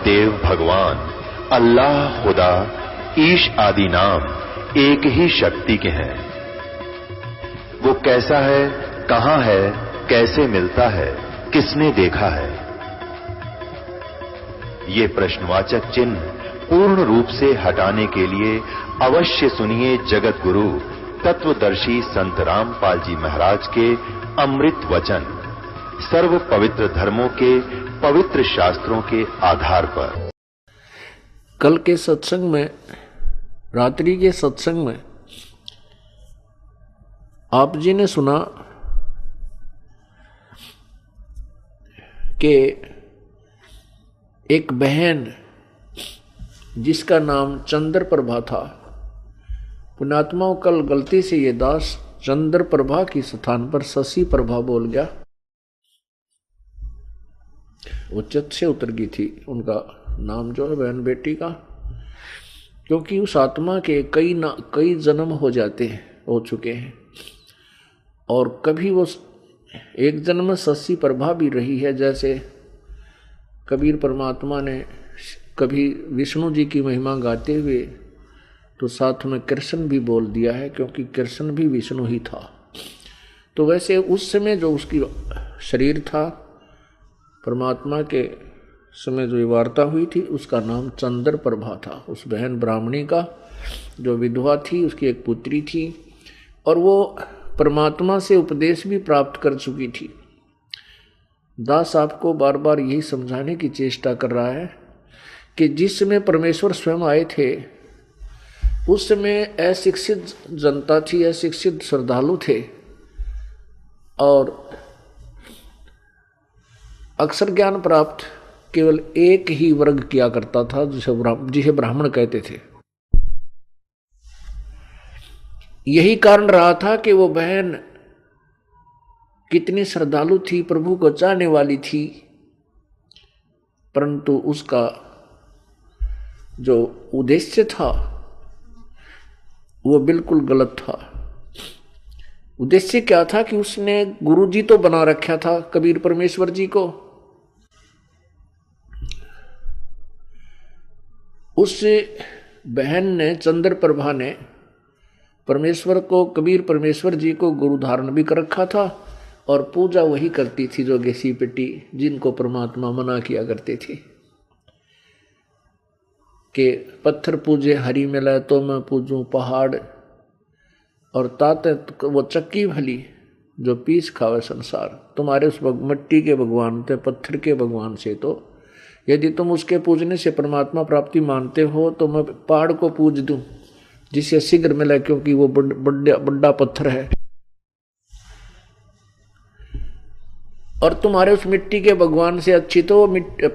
देव भगवान अल्लाह, खुदा, ईश आदि नाम एक ही शक्ति के हैं। वो कैसा है, कहां है, कैसे मिलता है, किसने देखा है? ये प्रश्नवाचक चिन्ह पूर्ण रूप से हटाने के लिए अवश्य सुनिए जगत गुरु तत्वदर्शी संत रामपाल जी महाराज के अमृत वचन, सर्व पवित्र धर्मों के पवित्र शास्त्रों के आधार पर। कल के सत्संग में, रात्रि के सत्संग में आप जी ने सुना कि एक बहन जिसका नाम चंद्र प्रभा था, पुण्यात्माओं कल गलती से ये दास चंद्र प्रभा की स्थान पर शशि प्रभा बोल गया। वो चत से उतर गई थी उनका नाम जो है बहन बेटी का, क्योंकि उस आत्मा के कई जन्म हो चुके हैं और कभी वो एक जन्म में शशि प्रभा भी रही है। जैसे कबीर परमात्मा ने कभी विष्णु जी की महिमा गाते हुए तो साथ में कृष्ण भी बोल दिया है, क्योंकि कृष्ण भी विष्णु ही था। तो वैसे उस समय जो उसकी शरीर था, परमात्मा के समय जो वार्ता हुई थी, उसका नाम चंद्र प्रभा था। उस बहन ब्राह्मणी का जो विधवा थी, उसकी एक पुत्री थी और वो परमात्मा से उपदेश भी प्राप्त कर चुकी थी। दास आपको बार बार यही समझाने की चेष्टा कर रहा है कि जिस समय परमेश्वर स्वयं आए थे, उस समय अशिक्षित जनता थी, अशिक्षित श्रद्धालु थे और अक्षर ज्ञान प्राप्त केवल एक ही वर्ग किया करता था, जिसे ब्राह्मण कहते थे। यही कारण रहा था कि वो बहन कितनी श्रद्धालु थी, प्रभु को चाहने वाली थी, परंतु उसका जो उद्देश्य था वो बिल्कुल गलत था। उद्देश्य क्या था कि उसने गुरु जी तो बना रखा था कबीर परमेश्वर जी को, उस बहन ने चंद्र प्रभा ने परमेश्वर को, कबीर परमेश्वर जी को गुरु धारण भी कर रखा था और पूजा वही करती थी जो गेसी पेटी, जिनको परमात्मा मना किया करते थे कि पत्थर पूजे हरि मिले तो मैं पूजूं पहाड़, और ताते वो चक्की भली जो पीस खावे संसार। तुम्हारे उस मिट्टी के भगवान थे, पत्थर के भगवान से तो यदि तुम उसके पूजने से परमात्मा प्राप्ति मानते हो तो मैं पहाड़ को पूज दूं जिससे शीघ्र मिले, क्योंकि वो बड़ा पत्थर है। और तुम्हारे उस मिट्टी के भगवान से अच्छी तो वो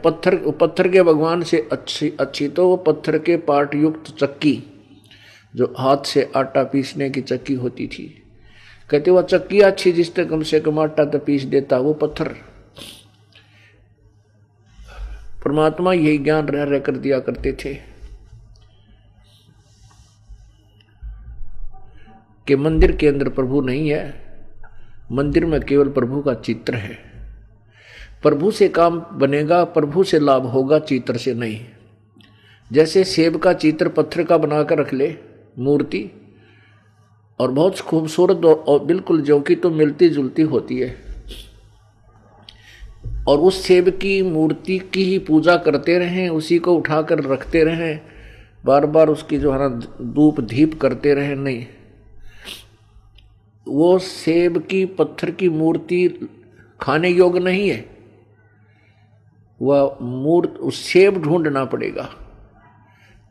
पत्थर के भगवान से अच्छी तो वो पत्थर के पार्ट युक्त चक्की, जो हाथ से आटा पीसने की चक्की होती थी। कहते वो चक्की अच्छी जिससे कम से कम आटा तो पीस देता, वो पत्थर। परमात्मा यही ज्ञान रह कर दिया करते थे कि मंदिर के अंदर प्रभु नहीं है, मंदिर में केवल प्रभु का चित्र है। प्रभु से काम बनेगा, प्रभु से लाभ होगा, चित्र से नहीं। जैसे सेब का चित्र पत्थर का बनाकर रख ले मूर्ति, और बहुत खूबसूरत और बिल्कुल जो कि तो मिलती जुलती होती है, और उस सेब की मूर्ति की ही पूजा करते रहें, उसी को उठाकर रखते रहें, बार बार उसकी जो है ना धूप दीप करते रहें, नहीं। वो सेब की पत्थर की मूर्ति खाने योग्य नहीं है। वह उस सेब ढूंढना पड़ेगा,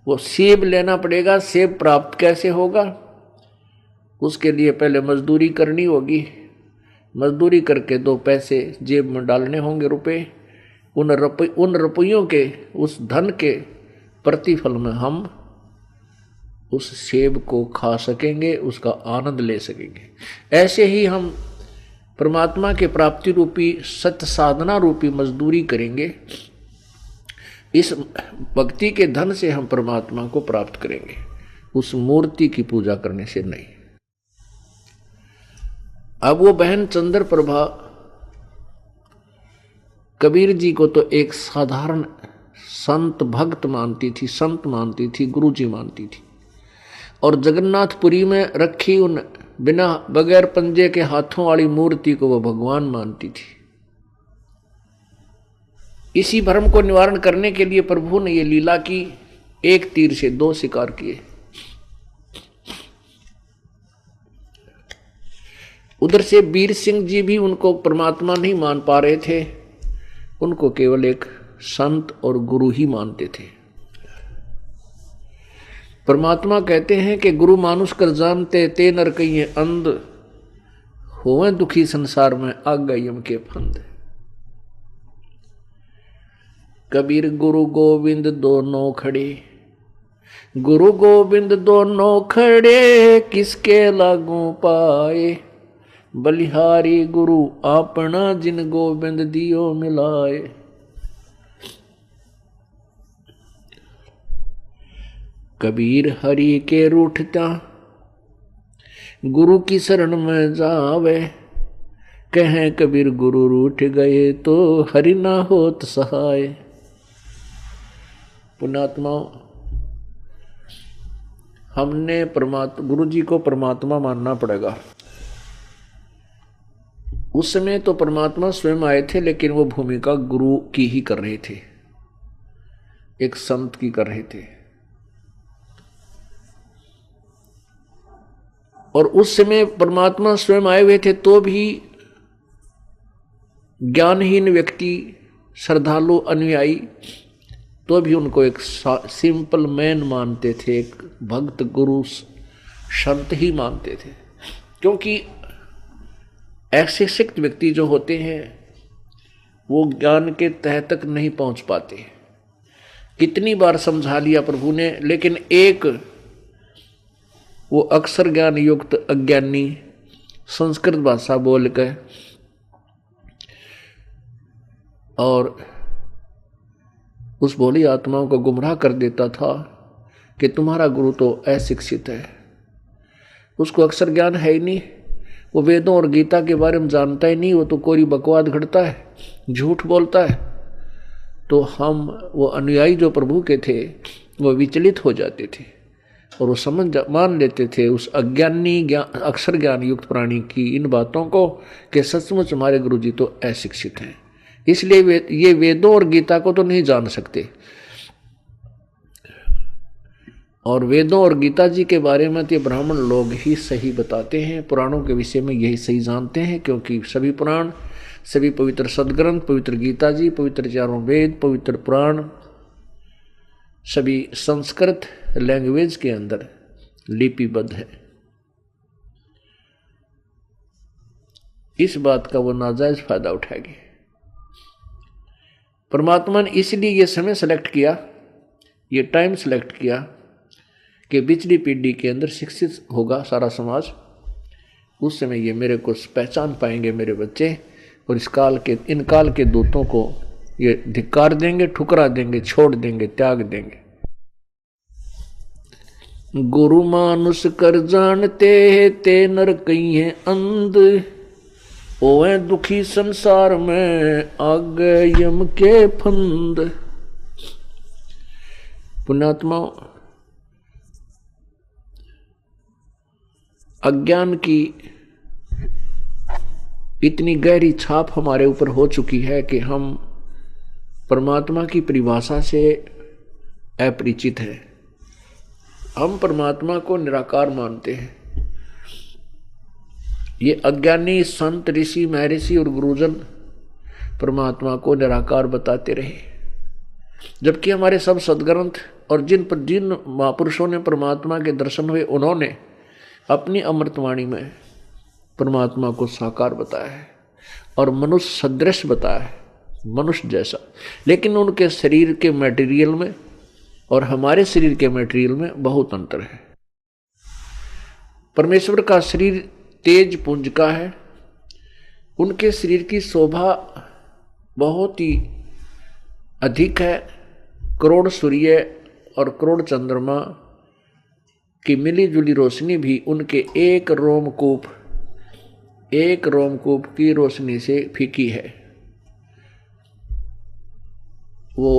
वो सेब लेना पड़ेगा। सेब प्राप्त कैसे होगा? उसके लिए पहले मजदूरी करनी होगी, मजदूरी करके 2 पैसे जेब में डालने होंगे, रुपए। उन रुपयों के, उस धन के प्रतिफल में हम उस सेब को खा सकेंगे, उसका आनंद ले सकेंगे। ऐसे ही हम परमात्मा के प्राप्ति रूपी सत्य साधना रूपी मजदूरी करेंगे। इस भक्ति के धन से हम परमात्मा को प्राप्त करेंगे, उस मूर्ति की पूजा करने से नहीं। अब वो बहन चंद्र प्रभा कबीर जी को तो एक साधारण संत भक्त मानती थी, संत मानती थी, गुरु जी मानती थी। और जगन्नाथपुरी में रखी उन बिना बगैर पंजे के हाथों वाली मूर्ति को वो भगवान मानती थी। इसी भ्रम को निवारण करने के लिए प्रभु ने ये लीला की, एक तीर से दो शिकार किए। उधर से वीर सिंह जी भी उनको परमात्मा नहीं मान पा रहे थे, उनको केवल एक संत और गुरु ही मानते थे। परमात्मा कहते हैं कि गुरु मानुष कर जानते ते नर कहिए अंध, होवे दुखी संसार में आगा यम के फंद। कबीर गुरु गोविंद दोनों खड़े, गुरु गोविंद दोनों खड़े, किसके लागू पाए। बलिहारी गुरु अपना जिन गोविंद दियो मिलाए। कबीर हरि के रूठता, गुरु की शरण में जावे। कहें कबीर गुरु रूठ गए, तो हरि ना होत सहाय। पुण्यात्मा, हमने परमात्मा गुरु जी को परमात्मा मानना पड़ेगा। उस समय तो परमात्मा स्वयं आए थे, लेकिन वो भूमिका गुरु की ही कर रहे थे, एक संत की कर रहे थे। और उस समय परमात्मा स्वयं आए हुए थे तो भी ज्ञानहीन व्यक्ति, श्रद्धालु, अनुयायी, तो भी उनको एक सिंपल मैन मानते थे, एक भक्त गुरु संत ही मानते थे। क्योंकि ऐसे शिक्षित व्यक्ति जो होते हैं वो ज्ञान के तह तक नहीं पहुंच पाते। कितनी बार समझा लिया प्रभु ने, लेकिन एक वो अक्षर ज्ञान युक्त अज्ञानी संस्कृत भाषा बोल कर और उस भोली आत्माओं को गुमराह कर देता था कि तुम्हारा गुरु तो अशिक्षित है, उसको अक्षर ज्ञान है ही नहीं, वो वेदों और गीता के बारे में जानता ही नहीं, वो तो कोई बकवाद घड़ता है, झूठ बोलता है। तो हम वो अनुयायी जो प्रभु के थे वो विचलित हो जाते थे और वो मान लेते थे उस अज्ञानी अक्षर ज्ञान युक्त प्राणी की इन बातों को कि सचमुच हमारे गुरु जी तो अशिक्षित हैं, इसलिए ये वेदों और गीता को तो नहीं जान सकते। और वेदों और गीता जी के बारे में तो ब्राह्मण लोग ही सही बताते हैं, पुराणों के विषय में यही सही जानते हैं, क्योंकि सभी पुराण, सभी पवित्र सदग्रंथ, पवित्र गीता जी, पवित्र चारों वेद, पवित्र पुराण सभी संस्कृत लैंग्वेज के अंदर लिपिबद्ध है। इस बात का वो नाजायज फायदा उठाएगी। परमात्मा ने इसलिए ये समय सेलेक्ट किया, ये टाइम सेलेक्ट किया कि पिछली पीढ़ी के अंदर शिक्षित होगा सारा समाज, उस समय ये मेरे को पहचान पाएंगे मेरे बच्चे, और इन काल के दूतों को ये धिक्कार देंगे, ठुकरा देंगे, छोड़ देंगे, त्याग देंगे। गुरु मानुष कर जानते ते नर कहिए अंध, ओए दुखी संसार में आगे यम के फंद। पुण्यात्मा, अज्ञान की इतनी गहरी छाप हमारे ऊपर हो चुकी है कि हम परमात्मा की परिभाषा से अपरिचित हैं। हम परमात्मा को निराकार मानते हैं। ये अज्ञानी संत, ऋषि, महर्षि और गुरुजन परमात्मा को निराकार बताते रहे, जबकि हमारे सब सदग्रंथ और जिन महापुरुषों ने परमात्मा के दर्शन हुए उन्होंने अपनी अमृतवाणी में परमात्मा को साकार बताया है और मनुष्य सदृश बताया है, मनुष्य जैसा। लेकिन उनके शरीर के मटेरियल में और हमारे शरीर के मटेरियल में बहुत अंतर है। परमेश्वर का शरीर तेज पुंज का है, उनके शरीर की शोभा बहुत ही अधिक है। करोड़ सूर्य और करोड़ चंद्रमा की मिली जुली रोशनी भी उनके एक रोमकूप की रोशनी से फीकी है। वो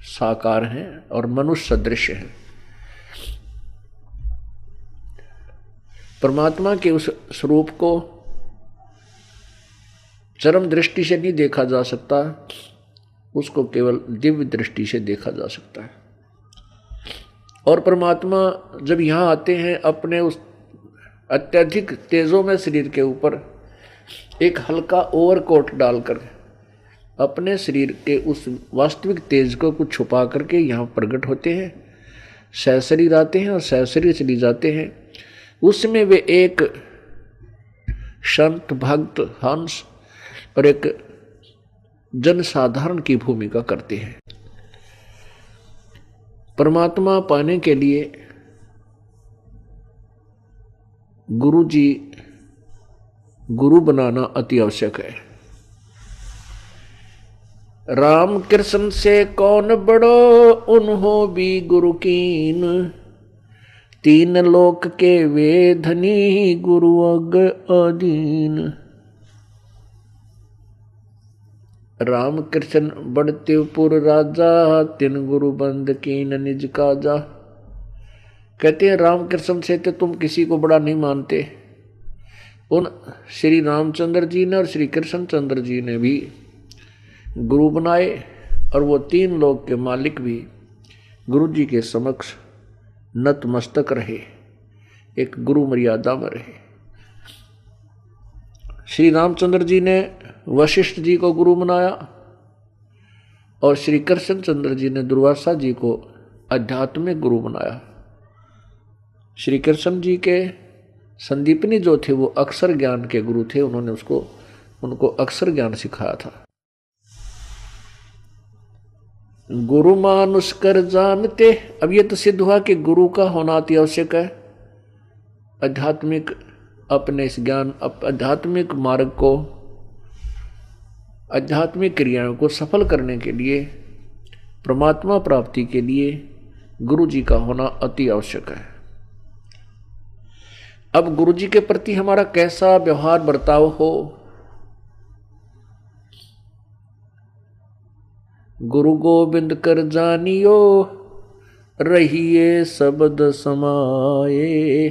साकार हैं और मनुष्य सदृश हैं। परमात्मा के उस स्वरूप को चरम दृष्टि से नहीं देखा जा सकता, उसको केवल दिव्य दृष्टि से देखा जा सकता है। और परमात्मा जब यहाँ आते हैं अपने उस अत्यधिक तेजों में शरीर के ऊपर एक हल्का ओवरकोट डालकर अपने शरीर के उस वास्तविक तेज को कुछ छुपा करके यहाँ प्रकट होते हैं, सहशरीर आते हैं और सहशरीर चली जाते हैं। उसमें वे एक संत भक्त हंस और एक जनसाधारण की भूमिका करते हैं। परमात्मा पाने के लिए गुरु जी गुरु बनाना अति आवश्यक है। राम कृष्ण से कौन बड़ो उन्हों भी गुरु कीन, तीन लोक के वे धनी गुरु अग अधीन। राम कृष्ण बड़तेपुर राजा, तिन गुरु बंद कीन निज काजा। कहते हैं राम कृष्ण से तो तुम किसी को बड़ा नहीं मानते। उन श्री रामचंद्र जी ने और श्री कृष्ण चंद्र जी ने भी गुरु बनाए और वो तीन लोक के मालिक भी गुरु जी के समक्ष नतमस्तक रहे, एक गुरु मर्यादा में रहे। श्री रामचंद्र जी ने वशिष्ठ जी को गुरु बनाया और श्री कृष्ण चंद्र जी ने दुर्वासा जी को आध्यात्मिक गुरु बनाया। श्री कृष्ण जी के संदीपनी जो थे वो अक्षर ज्ञान के गुरु थे, उन्होंने उनको अक्षर ज्ञान सिखाया था। गुरु मानुष कर जानते, अब ये तो सिद्ध हुआ कि गुरु का होना अति आवश्यक है। आध्यात्मिक अपने इस ज्ञान आध्यात्मिक मार्ग को, आध्यात्मिक क्रियाओं को सफल करने के लिए, परमात्मा प्राप्ति के लिए गुरु जी का होना अति आवश्यक है। अब गुरु जी के प्रति हमारा कैसा व्यवहार बर्ताव हो, गुरु गोविंद कर जानियो, रहिए शब्द समाए,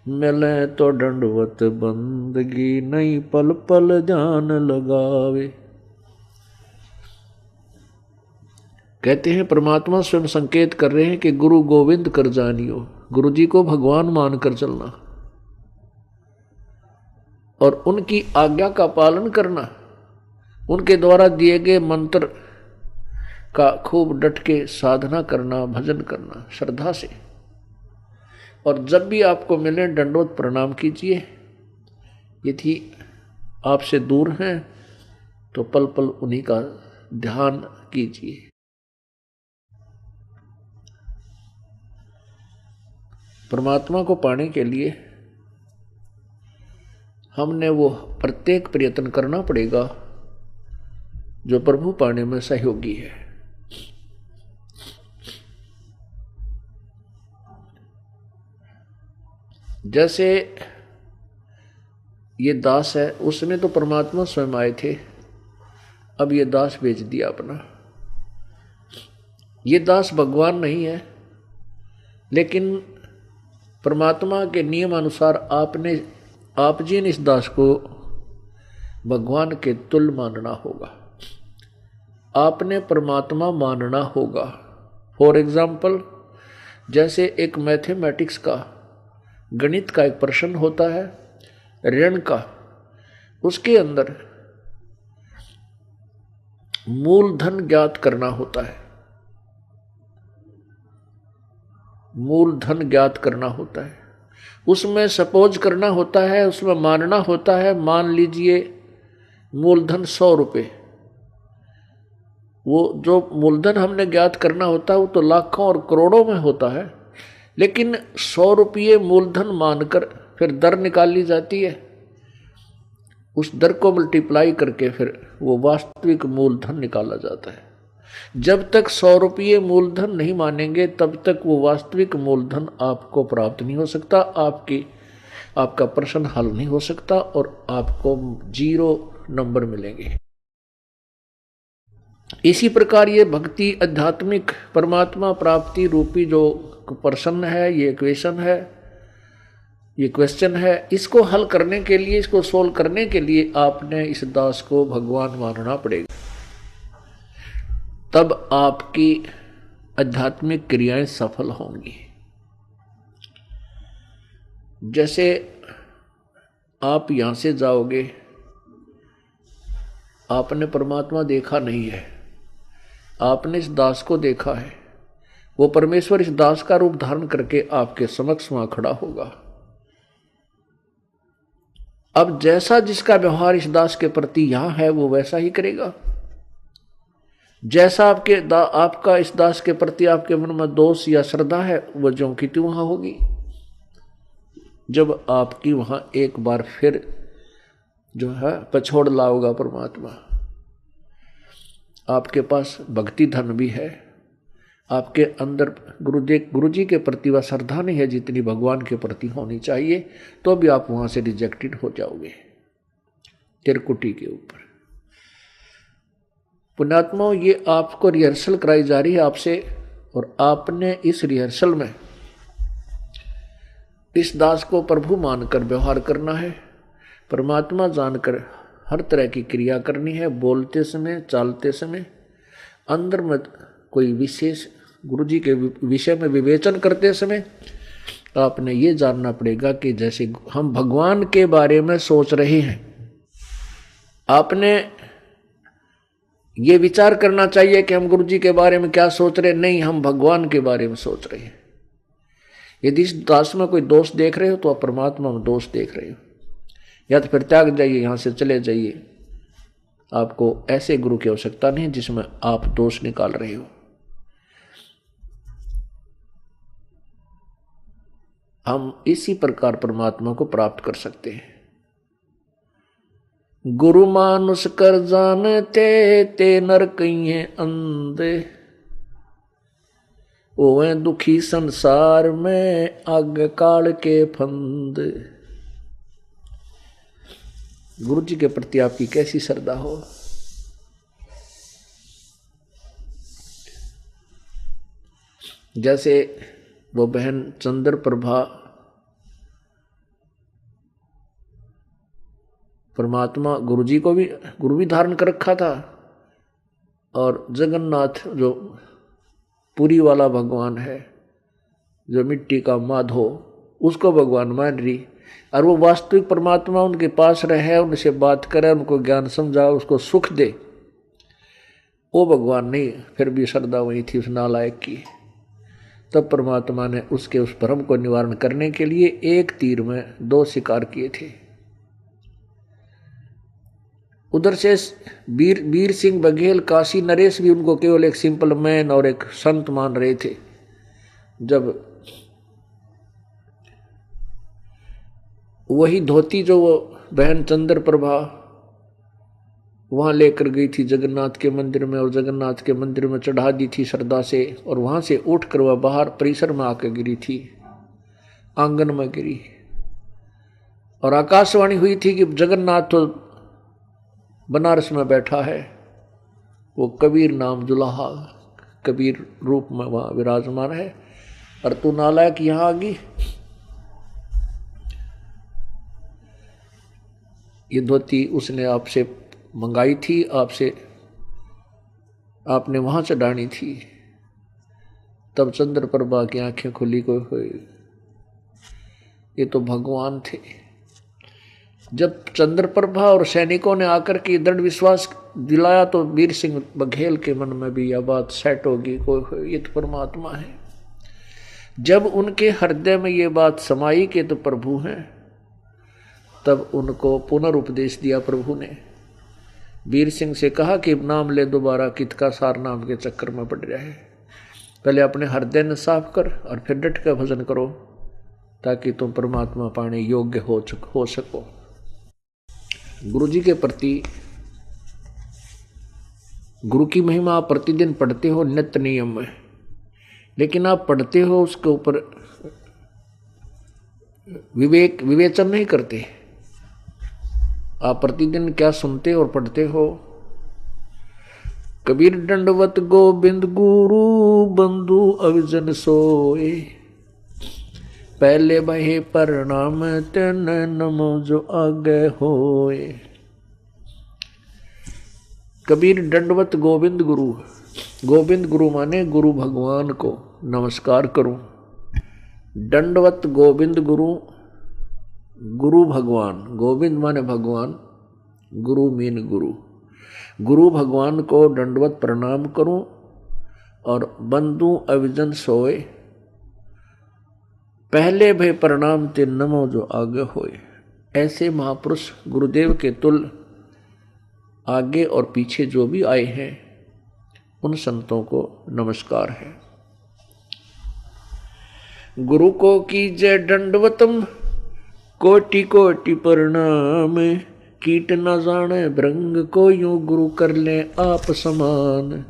मिले तो दंडवत बंदगी, नहीं पल पल ध्यान लगावे। कहते हैं परमात्मा स्वयं संकेत कर रहे हैं कि गुरु गोविंद कर जानियो, गुरु जी को भगवान मानकर चलना और उनकी आज्ञा का पालन करना, उनके द्वारा दिए गए मंत्र का खूब डट के साधना करना, भजन करना श्रद्धा से। और जब भी आपको मिले दंडोत प्रणाम कीजिए। यदि आपसे दूर हैं तो पल पल उन्हीं का ध्यान कीजिए। परमात्मा को पाने के लिए हमने वो प्रत्येक प्रयत्न करना पड़ेगा जो प्रभु पाने में सहयोगी है। जैसे ये दास है, उसमें तो परमात्मा स्वयं आए थे, अब ये दास बेच दिया अपना। ये दास भगवान नहीं है, लेकिन परमात्मा के नियम अनुसार आप जी ने इस दास को भगवान के तुल्य मानना होगा। आपने परमात्मा मानना होगा। फॉर एग्जाम्पल, जैसे एक मैथमेटिक्स का, गणित का एक प्रश्न होता है ऋण का, उसके अंदर मूलधन ज्ञात करना होता है। मूलधन ज्ञात करना होता है, उसमें सपोज करना होता है, उसमें मानना होता है, मान लीजिए मूलधन 100 रुपये। वो जो मूलधन हमने ज्ञात करना होता है वो तो लाखों और करोड़ों में होता है, लेकिन 100 रुपये मूलधन मानकर फिर दर निकाल ली जाती है। उस दर को मल्टीप्लाई करके फिर वो वास्तविक मूलधन निकाला जाता है। जब तक 100 रुपये मूलधन नहीं मानेंगे तब तक वो वास्तविक मूलधन आपको प्राप्त नहीं हो सकता, आपका प्रश्न हल नहीं हो सकता और आपको 0 नंबर मिलेंगे। इसी प्रकार ये भक्ति आध्यात्मिक परमात्मा प्राप्ति रूपी जो प्रश्न है, ये इक्वेशन है, ये क्वेश्चन है, इसको हल करने के लिए, इसको सोल्व करने के लिए आपने इस दास को भगवान मानना पड़ेगा। तब आपकी आध्यात्मिक क्रियाएं सफल होंगी। जैसे आप यहां से जाओगे, आपने परमात्मा देखा नहीं है, आपने इस दास को देखा है, वो परमेश्वर इस दास का रूप धारण करके आपके समक्ष वहां खड़ा होगा। अब जैसा जिसका व्यवहार इस दास के प्रति यहां है वो वैसा ही करेगा। जैसा आपका इस दास के प्रति आपके मन में दोष या श्रद्धा है वो ज्यों की त्यों वहां होगी। जब आपकी वहां एक बार फिर जो है पछोड़ लाओगा परमात्मा, आपके पास भक्ति धन भी है, आपके अंदर गुरु जी के प्रति वह श्रद्धा नहीं है जितनी भगवान के प्रति होनी चाहिए, तो भी आप वहां से रिजेक्टेड हो जाओगे तिरकुटी के ऊपर। पुण्यात्माओं, ये आपको रिहर्सल कराई जा रही है आपसे, और आपने इस रिहर्सल में इस दास को प्रभु मानकर व्यवहार करना है, परमात्मा जानकर हर तरह की क्रिया करनी है। बोलते समय, चालते समय, अंदर में कोई विशेष गुरु जी के विषय में विवेचन करते समय आपने ये जानना पड़ेगा कि जैसे हम भगवान के बारे में सोच रहे हैं, आपने ये विचार करना चाहिए कि हम गुरु जी के बारे में क्या सोच रहे हैं। नहीं, हम भगवान के बारे में सोच रहे हैं। यदि इस दास में कोई दोष देख रहे हो तो आप परमात्मा में दोष देख रहे हो, या तो फिर त्याग जाइए, यहां से चले जाइए। आपको ऐसे गुरु की आवश्यकता नहीं जिसमें आप दोष निकाल रहे हो। हम इसी प्रकार परमात्मा को प्राप्त कर सकते हैं। गुरु मानुष कर जानते ते नर कहिए अंधे, ओवे दुखी संसार में आग काल के फंद। गुरु जी के प्रति आपकी कैसी श्रद्धा हो। जैसे वो बहन चंद्र प्रभा परमात्मा गुरु जी को भी गुरु भी धारण कर रखा था, और जगन्नाथ जो पुरी वाला भगवान है, जो मिट्टी का माधो, उसको भगवान मान रही, और वो वास्तविक परमात्मा उनके पास रहे, उनसे बात करे, उनको ज्ञान समझा, उसको सुख दे, वो भगवान नहीं। फिर भी श्रद्धा वही थी उस नालायक की। तब परमात्मा ने उसके उस भ्रम को निवारण करने के लिए एक तीर में दो शिकार किए थे। उधर से वीर सिंह बघेल, काशी नरेश भी उनको केवल एक सिंपल मैन और एक संत मान रहे थे। जब वही धोती जो वो बहन चंद्र प्रभा वहां लेकर गई थी जगन्नाथ के मंदिर में, और जगन्नाथ के मंदिर में चढ़ा दी थी श्रद्धा से, और वहां से उठकर वह बाहर परिसर में आकर गिरी थी, आंगन में गिरी, और आकाशवाणी हुई थी कि जगन्नाथ तो बनारस में बैठा है, वो कबीर नाम दुल्हा कबीर रूप में वहां विराजमान है, और तू नालायक यहां आ गई। ये धोती उसने आपसे मंगाई थी, आपने वहां चढ़ानी थी। तब चंद्र प्रभा की आंखें खुली को हुई, ये तो भगवान थे। जब चंद्र प्रभा और सैनिकों ने आकर के दृढ़ विश्वास दिलाया तो वीर सिंह बघेल के मन में भी यह बात सेट होगी, कोई ये तो परमात्मा है। जब उनके हृदय में ये बात समाई कि तो प्रभु हैं, तब उनको पुनरुपदेश दिया प्रभु ने। वीर सिंह से कहा कि नाम ले दोबारा, कित का सार नाम के चक्कर में पड़ रहा है। पहले अपने हृदय ने साफ कर और फिर डट का भजन करो, ताकि तुम परमात्मा पाने योग्य हो सको। गुरु जी के प्रति गुरु की महिमा आप प्रतिदिन पढ़ते हो नित्य नियम में, लेकिन आप पढ़ते हो उसके ऊपर विवेचन नहीं करते। आप प्रतिदिन क्या सुनते हो और पढ़ते हो, कबीर दंडवत गोविंद गुरु बंधु अविजन सोए, पहले बहे प्रणाम तेन नमो जो आगे होए। कबीर दंडवत गोविंद गुरु, गोविंद गुरु माने गुरु भगवान को नमस्कार करूं। दंडवत गोविंद गुरु, गुरु भगवान, गोविंद माने भगवान, गुरु मीन गुरु, गुरु भगवान को दंडवत प्रणाम करूं। और बंधु अविजन सोए, पहले भय प्रणाम ते नमो जो आगे होए। ऐसे महापुरुष गुरुदेव के तुल्य आगे और पीछे जो भी आए हैं उन संतों को नमस्कार है। गुरु को कीजय दंडवतम कोटि कोटि प्रणाम, कीट न जाने भृंग को यूं गुरु कर ले आप समान।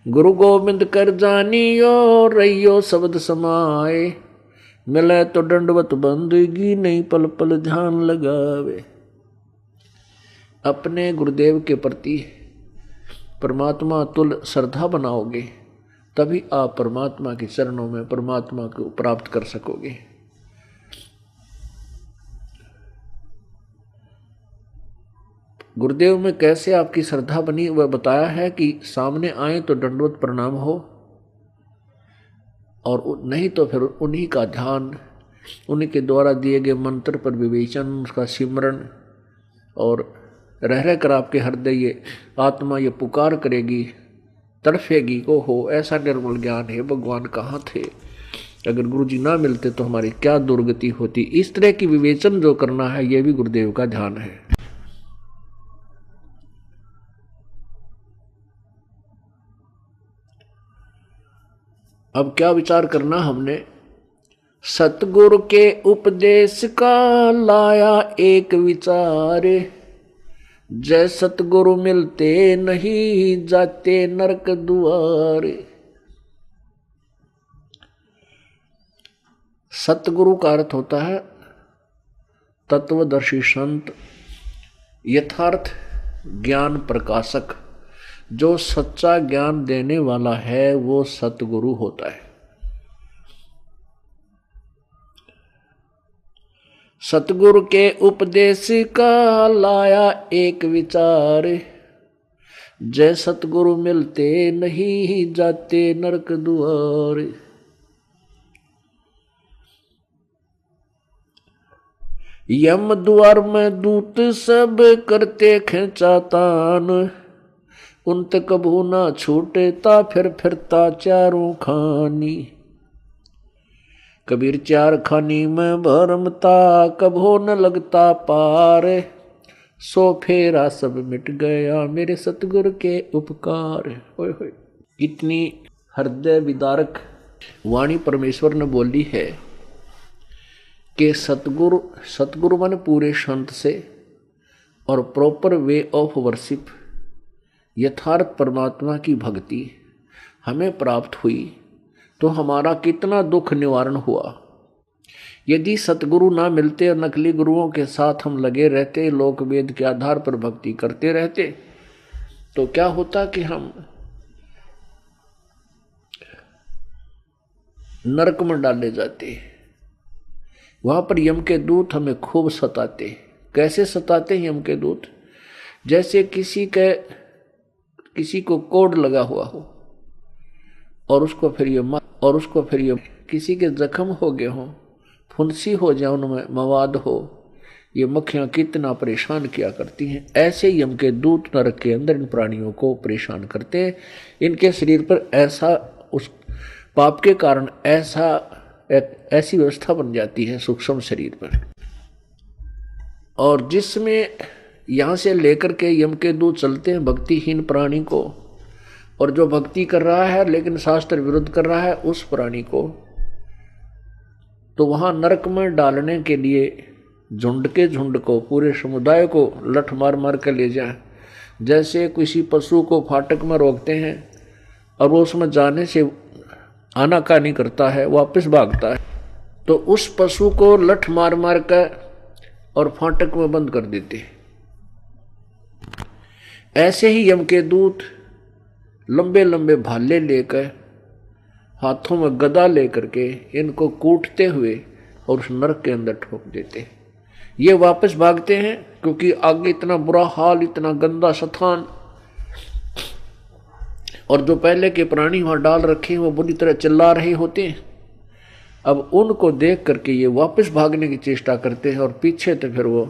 गुरु गोविंद कर जानियो रहियो शब्द समाए, मिले तो दंडवत बंदगी नहीं पल पल ध्यान लगावे। अपने गुरुदेव के प्रति परमात्मा तुल्य श्रद्धा बनाओगे तभी आप परमात्मा के चरणों में परमात्मा को प्राप्त कर सकोगे। गुरुदेव में कैसे आपकी श्रद्धा बनी वह बताया है कि सामने आए तो दंडवत प्रणाम हो, और नहीं तो फिर उन्हीं का ध्यान, उन्हीं के द्वारा दिए गए मंत्र पर विवेचन, उसका सिमरन, और रह कर आपके हृदय ये आत्मा ये पुकार करेगी, तड़फेगी को हो ऐसा निर्मल ज्ञान है भगवान कहाँ थे, अगर गुरु जी ना मिलते तो हमारी क्या दुर्गति होती। इस तरह की विवेचन जो करना है ये भी गुरुदेव का ध्यान है। अब क्या विचार करना हमने, सतगुरु के उपदेश का लाया एक विचार, जय सतगुरु मिलते नहीं जाते नरक दुआरे। सतगुरु का अर्थ होता है तत्वदर्शी संत, यथार्थ ज्ञान प्रकाशक। जो सच्चा ज्ञान देने वाला है वो सतगुरु होता है। सतगुरु के उपदेश का लाया एक विचार, जय सतगुरु मिलते नहीं जाते नरक दुआर। यम द्वार में दूत सब करते खिंचातान, उनते कभू ना छूटेता फिर फिरता चारों खानी। कबीर चार खानी में भरमता कभो न लगता पार, सो फेरा सब मिट गया मेरे सतगुरु के उपकार। होय होय, इतनी हृदय विदारक वाणी परमेश्वर ने बोली है कि सतगुरु माने पूरे संत से और प्रॉपर वे ऑफ वर्शिप, यथार्थ परमात्मा की भक्ति हमें प्राप्त हुई तो हमारा कितना दुख निवारण हुआ। यदि सतगुरु ना मिलते और नकली गुरुओं के साथ हम लगे रहते, लोक वेद के आधार पर भक्ति करते रहते, तो क्या होता कि हम नरक में डाले जाते। वहां पर यम के दूत हमें खूब सताते। कैसे सताते हैं यम के दूत? जैसे किसी को कोड लगा हुआ हो और उसको फिर ये किसी के जख्म हो गए हों, फुंसी हो जाए, उनमें मवाद हो, ये मक्खियां कितना परेशान किया करती हैं। ऐसे ही यम के दूत नरक के अंदर इन प्राणियों को परेशान करते हैं। इनके शरीर पर ऐसा उस पाप के कारण ऐसी व्यवस्था बन जाती है सूक्ष्म शरीर पर, और जिसमें यहाँ से लेकर के यम के दूत चलते हैं भक्तिहीन प्राणी को, और जो भक्ति कर रहा है लेकिन शास्त्र विरुद्ध कर रहा है उस प्राणी को, तो वहां नरक में डालने के लिए झुंड के झुंड को, पूरे समुदाय को लठ मार मार कर ले जाए। जैसे किसी पशु को फाटक में रोकते हैं और वो उसमें जाने से आनाकानी करता है, वापस भागता है, तो उस पशु को लठ मार मार कर और फाटक में बंद कर देते। ऐसे ही यम के दूत लंबे लंबे भाले लेकर, हाथों में गदा लेकर के इनको कूटते हुए और उस नरक के अंदर ठोक देते। ये वापस भागते हैं क्योंकि आगे इतना बुरा हाल, इतना गंदा स्थान, और जो पहले के प्राणी वहां डाल रखे हैं वो बुरी तरह चिल्ला रहे होते हैं। अब उनको देख करके ये वापस भागने की चेष्टा करते हैं और पीछे तो फिर वो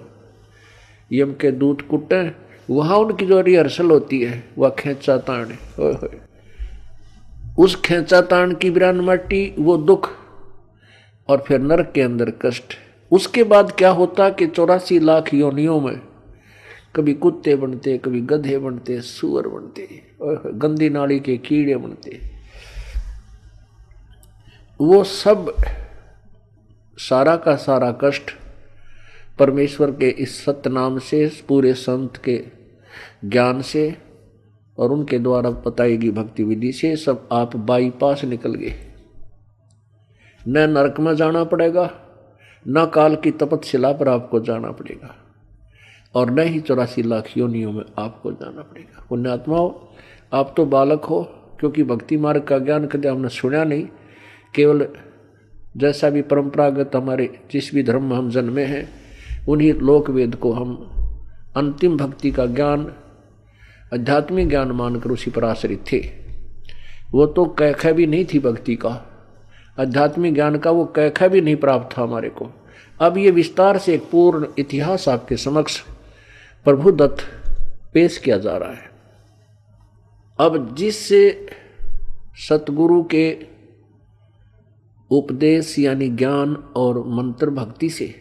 यम के दूत कुटे। वहां उनकी जो रिहर्सल होती है वह खेचा ताण, उस खेचा ताण की विरानमाटी, वो दुख, और फिर नरक के अंदर कष्ट। उसके बाद क्या होता कि 84 लाख योनियों में कभी कुत्ते बनते, कभी गधे बनते, सुअर बनते, गंदी नाली के कीड़े बनते। वो सब सारा का सारा कष्ट परमेश्वर के इस सतनाम से, पूरे संत के ज्ञान से और उनके द्वारा बताई गई भक्ति विधि से सब आप बाईपास निकल गए। न नरक में जाना पड़ेगा, न काल की तपस्या पर आपको जाना पड़ेगा, और न ही 84 लाख योनियों में आपको जाना पड़ेगा। पुण्यात्माओं, आप तो बालक हो, क्योंकि भक्ति मार्ग का ज्ञान कभी हमने सुना नहीं। केवल जैसा भी परंपरागत हमारे जिस भी धर्म में हम जन्मे हैं, उन्हीं लोक वेद को हम अंतिम भक्ति का ज्ञान, आध्यात्मिक ज्ञान मानकर उसी पर आश्रित थे। वो तो कैखा भी नहीं थी भक्ति का, आध्यात्मिक ज्ञान का वो कैखा भी नहीं प्राप्त था हमारे को। अब ये विस्तार से एक पूर्ण इतिहास आपके समक्ष प्रभु दत्त पेश किया जा रहा है। अब जिससे सतगुरु के उपदेश यानी ज्ञान और मंत्र भक्ति से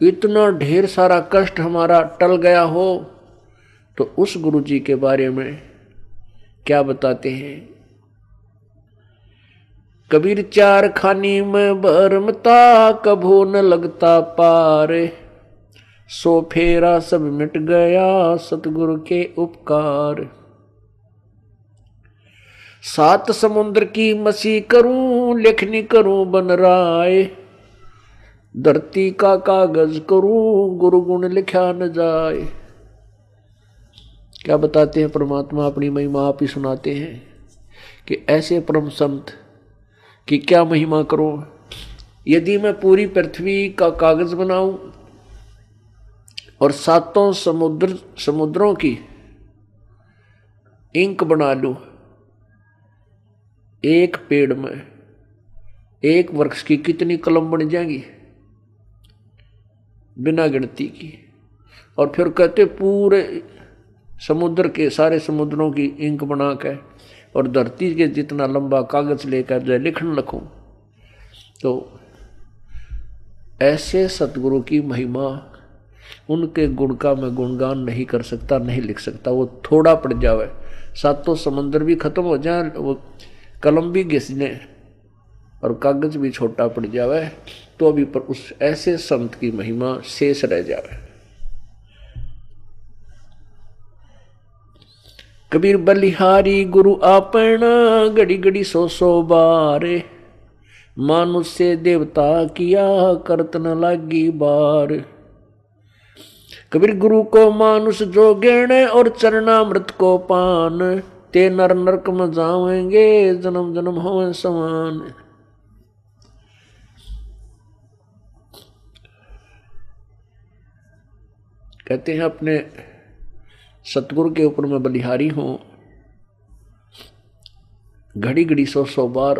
इतना ढेर सारा कष्ट हमारा टल गया हो, तो उस गुरु जी के बारे में क्या बताते हैं। कबीर चार खानी में भरमता, कभू न लगता पार, सो फेरा सब मिट गया सतगुरु के उपकार। 7 समुद्र की मसी करूं, लेखनी करूं बन राय, धरती का कागज करूं, गुरु गुण लिखा न जाए। क्या बताते हैं परमात्मा, अपनी महिमा आप ही सुनाते हैं कि ऐसे परम संत की क्या महिमा करो। यदि मैं पूरी पृथ्वी का कागज बनाऊं और 7 समुद्रों की इंक बना लूं, एक पेड़ में एक वृक्ष की कितनी कलम बन जाएंगी बिना गिनती की। और फिर कहते पूरे समुद्र के सारे समुद्रों की इंक बना के और धरती के जितना लंबा कागज लेकर जो लिखन लिखूं। तो ऐसे सतगुरु की महिमा, उनके गुण का मैं गुणगान नहीं कर सकता, नहीं लिख सकता। वो थोड़ा पड़ जावे, 7 समंदर भी खत्म हो जाए, वो कलम भी घिसने और कागज भी छोटा पड़ जावे, तो अभी पर उस ऐसे संत की महिमा शेष रह जावे। कबीर बलिहारी गुरु आपना, घड़ी घड़ी 100 बार, मानुष से देवता किया करत न लागी बार। कबीर गुरु को मानुष जो ज्ञान और चरणामृत को पान, ते नर नरक में जावेंगे जन्म जन्म हों समान। कहते हैं अपने सतगुरु के ऊपर मैं बलिहारी हूं, घड़ी घड़ी 100 बार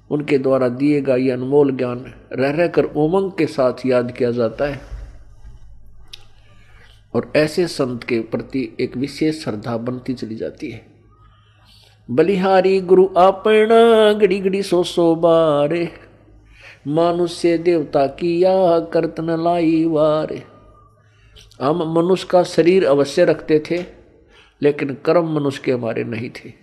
उनके द्वारा दिए गए ये अनमोल ज्ञान रह रहकर उमंग के साथ याद किया जाता है। और ऐसे संत के प्रति एक विशेष श्रद्धा बनती चली जाती है। बलिहारी गुरु आपना, घड़ी घड़ी 100 बार, मानुष से देवता किया करत न लाई वार। हम मनुष्य का शरीर अवश्य रखते थे, लेकिन कर्म मनुष्य के हमारे नहीं थे।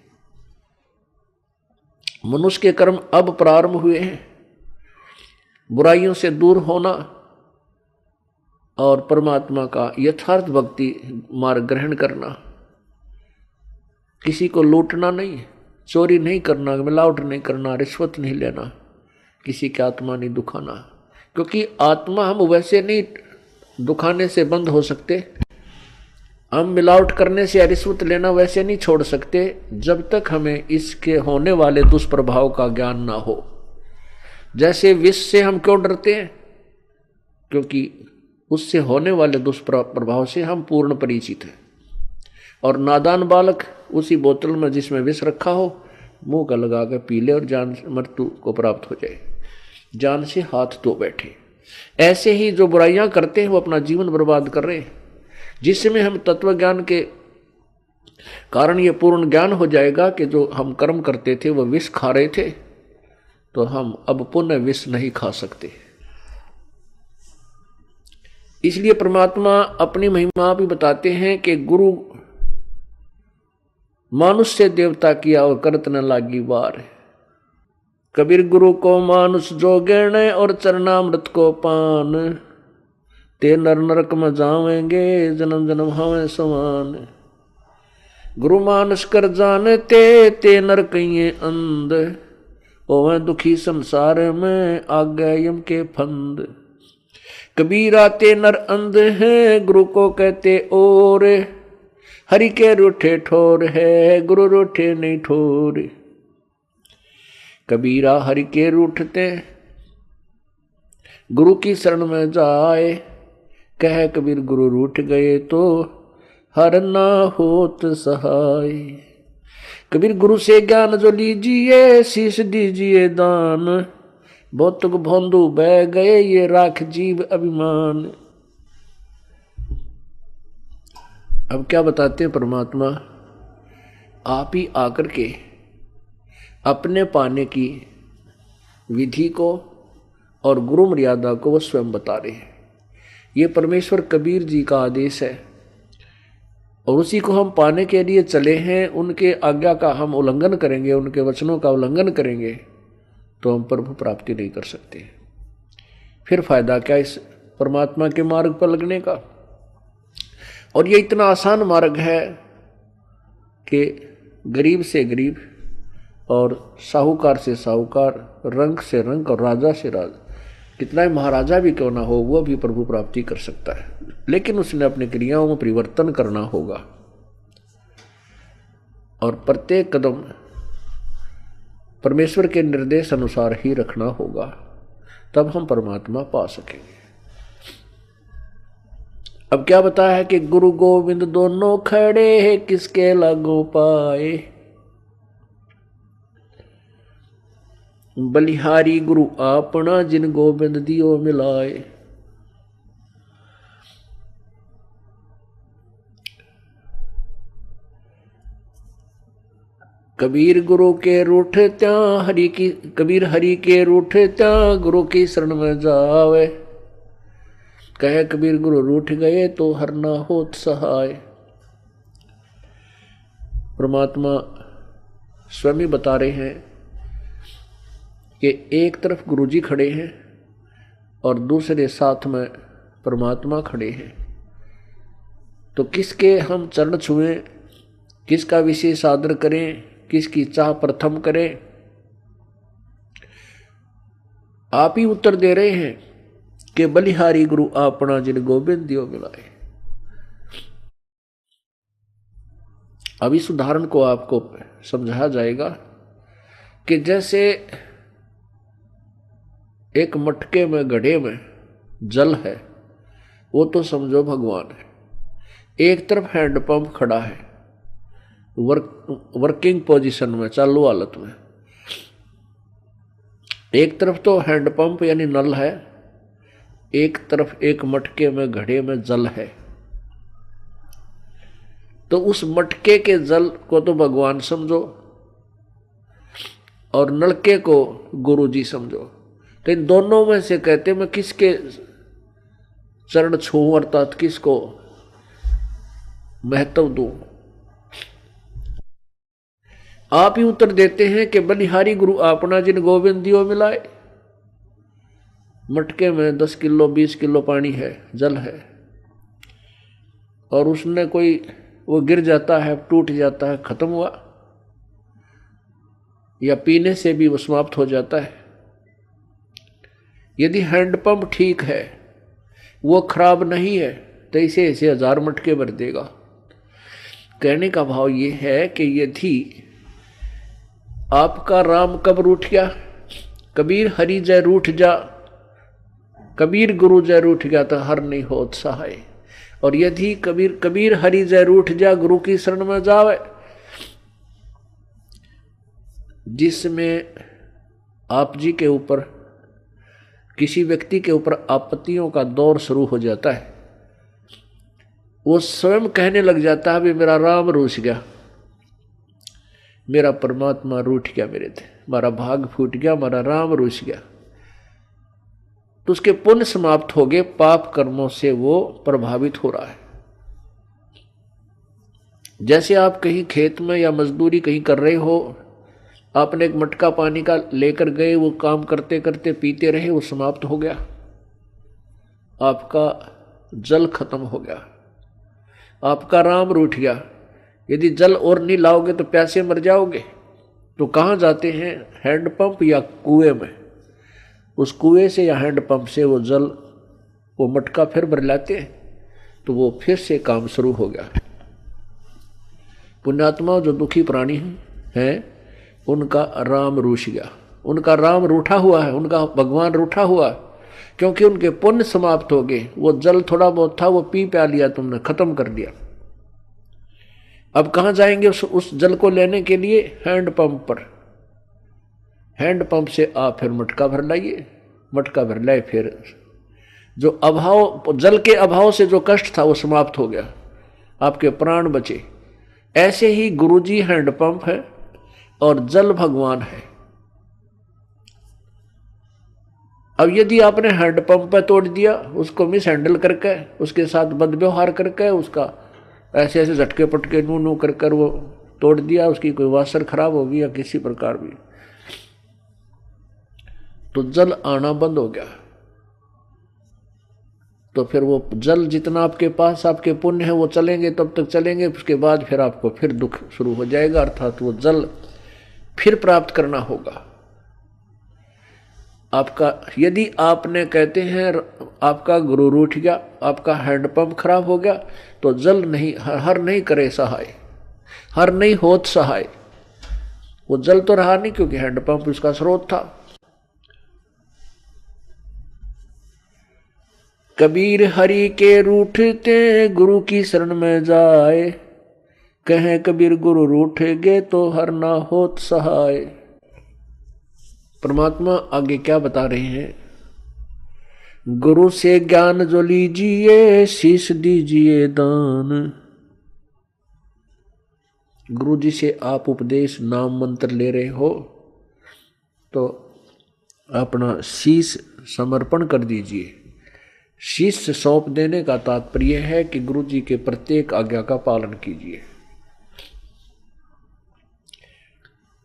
मनुष्य के कर्म अब प्रारंभ हुए हैं, बुराइयों से दूर होना और परमात्मा का यथार्थ भक्ति मार्ग ग्रहण करना। किसी को लूटना नहीं, चोरी नहीं करना, मिलावट नहीं करना, रिश्वत नहीं लेना, किसी की आत्मा नहीं दुखाना। क्योंकि आत्मा हम वैसे नहीं दुखाने से बंद हो सकते, हम मिलावट करने से या रिश्वत लेना वैसे नहीं छोड़ सकते जब तक हमें इसके होने वाले दुष्प्रभाव का ज्ञान ना हो। जैसे विष से हम क्यों डरते हैं? क्योंकि उससे होने वाले दुष्प्रभाव से हम पूर्ण परिचित हैं। और नादान बालक उसी बोतल में जिसमें विष रखा हो मुंह का लगा कर पी ले और जान मृत्यु को प्राप्त हो जाए, जान से हाथ धो बैठे। ऐसे ही जो बुराइयां करते हैं वो अपना जीवन बर्बाद कर रहे हैं। जिसमें हम तत्व ज्ञान के कारण ये पूर्ण ज्ञान हो जाएगा कि जो हम कर्म करते थे वो विष खा रहे थे, तो हम अब पुनः विष नहीं खा सकते। इसलिए परमात्मा अपनी महिमा भी बताते हैं कि गुरु मानुष से देवता किया और करत न लागी बार। कबीर गुरु को मानुष जो गिरने और चरणामृत को पान, ते नर नरक में जावेंगे जन्म जन्म हमें समान। गुरु मानुष कर जानते ते नर कहिए अंध, ओवे दुखी संसार में आ गए यम के फंद। कबीरा ते नर अंध है गुरु को कहते और, हरि के रूठे ठोर है गुरु रूठे नहीं ठोर। कबीरा हरि के रूठते गुरु की शरण में जाए, कह कबीर गुरु रूठ गए तो हर ना होत सहाय। कबीर गुरु से ज्ञान जो लीजिए शीश दीजिए दान, बहुत भोंदू बह गए ये राख जीव अभिमान। अब क्या बताते हैं परमात्मा? आप ही आकर के अपने पाने की विधि को और गुरु मर्यादा को वो स्वयं बता रहे हैं। ये परमेश्वर कबीर जी का आदेश है और उसी को हम पाने के लिए चले हैं। उनके आज्ञा का हम उल्लंघन करेंगे, उनके वचनों का उल्लंघन करेंगे तो हम प्रभु प्राप्ति नहीं कर सकते। फिर फायदा क्या इस परमात्मा के मार्ग पर लगने का? और ये इतना आसान मार्ग है कि गरीब से गरीब और साहूकार से साहूकार, रंक से रंक और राजा से राजा, कितना ही महाराजा भी क्यों ना हो वो भी प्रभु प्राप्ति कर सकता है। लेकिन उसने अपनी क्रियाओं में परिवर्तन करना होगा और प्रत्येक कदम परमेश्वर के निर्देश अनुसार ही रखना होगा, तब हम परमात्मा पा सकेंगे। अब क्या बताया है कि गुरु गोविंद दोनों खड़े हैं किसके लागू पाए। बलिहारी गुरु आपना जिन गोविंद दियो मिलाए। कबीर गुरु के रूठ त्या हरि की, कबीर हरि के रूठ त्या गुरु की शरण में जावे। कहे कबीर गुरु रूठ गए तो हर ना होत सहाय। परमात्मा स्वयं ही बता रहे हैं कि एक तरफ गुरु जी खड़े हैं और दूसरे साथ में परमात्मा खड़े हैं, तो किसके हम चरण छुएं, किसका विशेष आदर करें, किसकी चाह प्रथम करें? आप ही उत्तर दे रहे हैं कि बलिहारी गुरु आपना जिन गोविंद दियो मिलाए। अब इस उदाहरण को आपको समझाया जाएगा कि जैसे एक मटके में गड्ढे में जल है, वो तो समझो भगवान है। एक तरफ हैंडपंप खड़ा है वर्किंग पोजीशन में, चालू हालत में। एक तरफ तो हैंडपंप यानी नल है, एक तरफ एक मटके में घड़े में जल है। तो उस मटके के जल को तो भगवान समझो और नलके को गुरु जी समझो। तो इन दोनों में से कहते मैं किसके चरण छूं अर्थात किसको महत्व दूं? आप ही उत्तर देते हैं कि बलिहारी गुरु आपना जिन गोविंद दियो मिलाए। मटके में 10 किलो 20 किलो पानी है, जल है, और उसने कोई वो गिर जाता है, टूट जाता है, खत्म हुआ, या पीने से भी वो समाप्त हो जाता है। यदि हैंडपंप ठीक है, वो खराब नहीं है, तो इसे ऐसे 1000 मटके भर देगा। कहने का भाव ये है कि यदि आपका राम कब रूठ गया, कबीर हरि जय रूठ जा, कबीर गुरु जय रूठ गया तो हर नहीं होत सहाय। और यदि कबीर हरि जय रूठ जा, गुरु की शरण में जावे, जिसमें आप जी के ऊपर, किसी व्यक्ति के ऊपर आपत्तियों का दौर शुरू हो जाता है, वो स्वयं कहने लग जाता है, भी मेरा राम रूठ गया, मेरा परमात्मा रूठ गया, मेरे थे हमारा भाग फूट गया, हमारा राम रूठ गया, तो उसके पुण्य समाप्त हो गए, पाप कर्मों से वो प्रभावित हो रहा है। जैसे आप कहीं खेत में या मजदूरी कहीं कर रहे हो, आपने एक मटका पानी का लेकर गए, वो काम करते करते पीते रहे, वो समाप्त हो गया, आपका जल खत्म हो गया, आपका राम रूठ गया। यदि जल और नहीं लाओगे तो प्यासे मर जाओगे। तो कहाँ जाते हैं? हैंडपंप या कुएं में। उस कुएं से या हैंडपंप से वो जल, वो मटका फिर भर लाते हैं, तो वो फिर से काम शुरू हो गया। पुण्यात्मा जो दुखी प्राणी हैं, उनका राम रूठ गया, उनका राम रूठा हुआ है, उनका भगवान रूठा हुआ है, क्योंकि उनके पुण्य समाप्त हो गए। वो जल थोड़ा बहुत था, वो पी प्या लिया तुमने, खत्म कर दिया। अब कहाँ जाएंगे उस जल को लेने के लिए? हैंडपंप पर। हैंडपंप से आप फिर मटका भर लाइए, मटका भर लाए, फिर जो अभाव, जल के अभाव से जो कष्ट था वो समाप्त हो गया, आपके प्राण बचे। ऐसे ही गुरुजी हैंडपंप है और जल भगवान है। अब यदि आपने हैंडपंप पे तोड़ दिया, उसको मिस हैंडल करके, उसके साथ बदव्यवहार करके, उसका ऐसे ऐसे झटके पटके नू नू कर कर वो तोड़ दिया, उसकी कोई वासर खराब होगी या किसी प्रकार भी, तो जल आना बंद हो गया। तो फिर वो जल जितना आपके पास आपके पुण्य है वो चलेंगे, तब तक चलेंगे, उसके बाद फिर आपको फिर दुख शुरू हो जाएगा, अर्थात वो जल फिर प्राप्त करना होगा आपका। यदि आपने कहते हैं आपका गुरु रूठ गया, आपका हैंडपंप खराब हो गया, तो जल नहीं, हर नहीं करे सहाय, हर नहीं होत सहाय। वो जल तो रहा नहीं, क्योंकि हैंडपंप उसका स्रोत था। कबीर हरि के रूठते गुरु की शरण में जाए, कहें कबीर गुरु रूठ गे तो हर ना होत सहाय। परमात्मा आगे क्या बता रहे हैं? गुरु से ज्ञान जो लीजिए, शीश दीजिए दान। गुरु जी से आप उपदेश, नाम मंत्र ले रहे हो, तो अपना शीश समर्पण कर दीजिए। शीश सौंप देने का तात्पर्य है कि गुरु जी के प्रत्येक आज्ञा का पालन कीजिए।